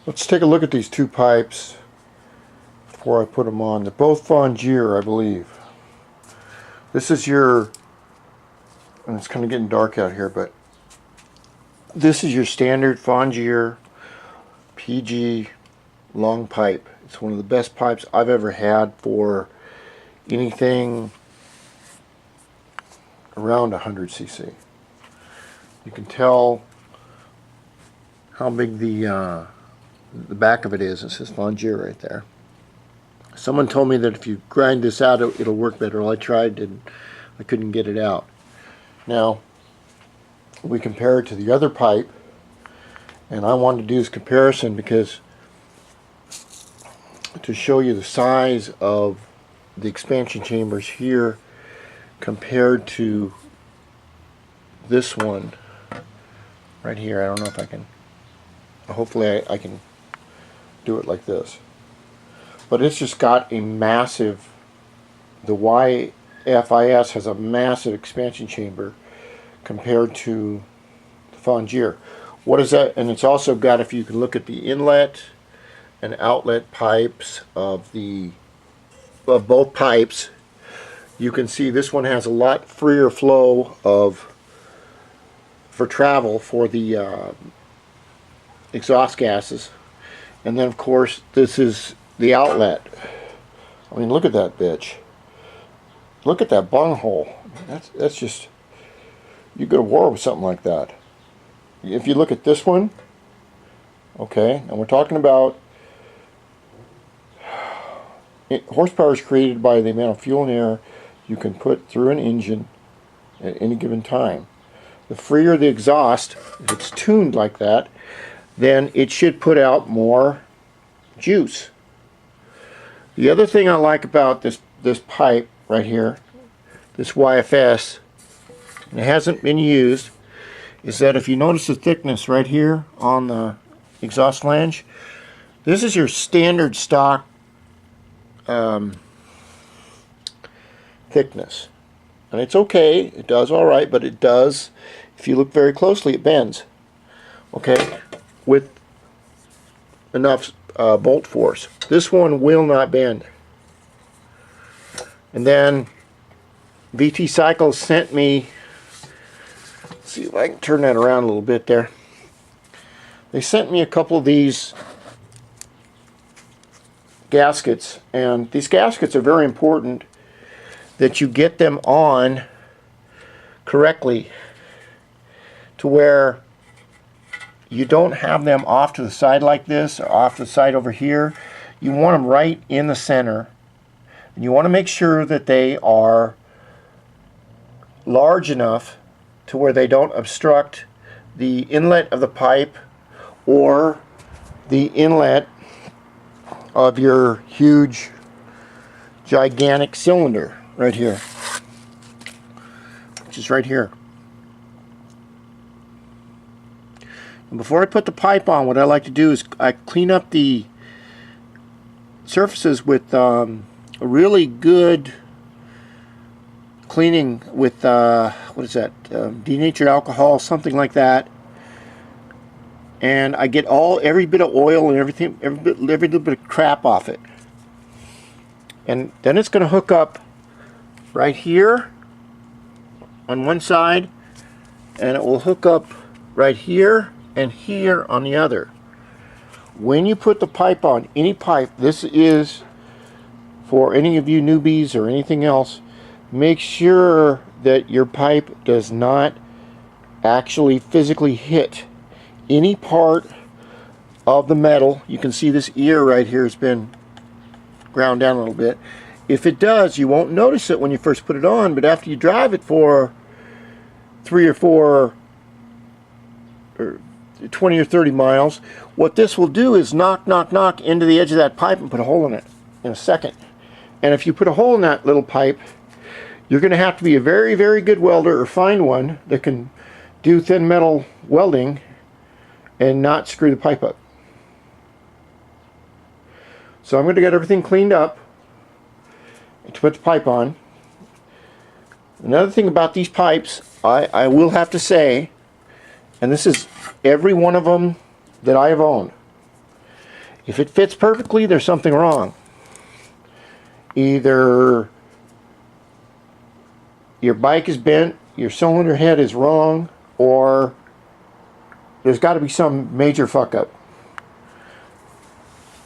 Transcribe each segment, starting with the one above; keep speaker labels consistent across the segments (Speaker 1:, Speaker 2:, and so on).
Speaker 1: Let's take a look at these two pipes before I put them on. They're both Fongier, I believe. This is your, and it's kind of getting dark out here, but this is your standard Fongier PG long pipe. It's one of the best pipes I've ever had for anything around 100 cc. You can tell how big the back of it is. It says Fongier right there. Someone told me that if you grind this out, it'll work better. Well, I tried and I couldn't get it out. Now, we compare it to the other pipe, and I wanted to do this comparison because to show you the size of the expansion chambers here compared to this one right here. I don't know if I can, hopefully I can do it like this. But it's just got a massive, the YFIS has a massive expansion chamber compared to the Fongier. What is that? And it's also got, if you can look at the inlet and outlet pipes of both pipes, you can see this one has a lot freer flow for travel for the exhaust gases. And then of course this is the outlet. I mean, look at that bitch. Look at that bunghole. That's just, you go to war with something like that. If you look at this one, okay, and we're talking about horsepower is created by the amount of fuel and air you can put through an engine at any given time. The freer the exhaust, if it's tuned like that, then it should put out more juice. The other thing I like about this pipe right here, this YFS, and it hasn't been used, is that if you notice the thickness right here on the exhaust flange, this is your standard stock thickness. And it's okay, it does alright, but it does, if you look very closely, it bends. Okay, with enough bolt force. This one will not bend. And then VT Cycles sent me, let's see if I can turn that around a little bit there. They sent me a couple of these gaskets, and these gaskets are very important that you get them on correctly to where you don't have them off to the side like this or off to the side over here. You want them right in the center, and you want to make sure that they are large enough to where they don't obstruct the inlet of the pipe or the inlet of your huge gigantic cylinder right here, which is right here. And before I put the pipe on, what I like to do is I clean up the surfaces with a really good cleaning with what is that, denatured alcohol, something like that. And I get every bit of oil and everything, every little bit of crap off it. And then it's going to hook up right here on one side, and it will hook up right here and here on the other. When you put the pipe on, any pipe, this is for any of you newbies or anything else, make sure that your pipe does not actually physically hit any part of the metal. You can see this ear right here has been ground down a little bit. If it does, you won't notice it when you first put it on, but after you drive it for 3 or 4 or 20 or 30 miles, what this will do is knock into the edge of that pipe and put a hole in it in a second. And if you put a hole in that little pipe, you're going to have to be a very, very good welder or find one that can do thin metal welding and not screw the pipe up. So I'm going to get everything cleaned up to put the pipe on. Another thing about these pipes, I will have to say, and this is every one of them that I have owned, If it fits perfectly, there's something wrong. Either your bike is bent, your cylinder head is wrong, or there's got to be some major fuck up.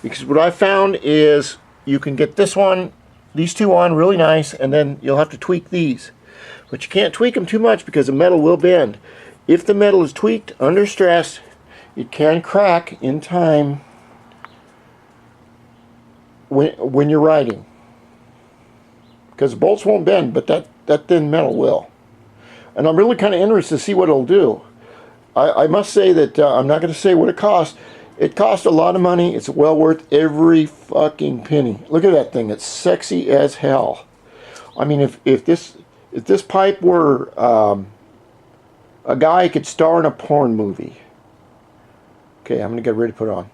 Speaker 1: Because what I found is you can get this one, these two on really nice, and then you'll have to tweak these. But you can't tweak them too much because the metal will bend. If the metal is tweaked under stress, it can crack in time when you're riding. Because the bolts won't bend, but that thin metal will. And I'm really kind of interested to see what it'll do. I must say that I'm not going to say what it cost. It cost a lot of money. It's well worth every fucking penny. Look at that thing. It's sexy as hell. I mean, if this pipe were a guy who could star in a porn movie. Okay, I'm going to get ready to put it on.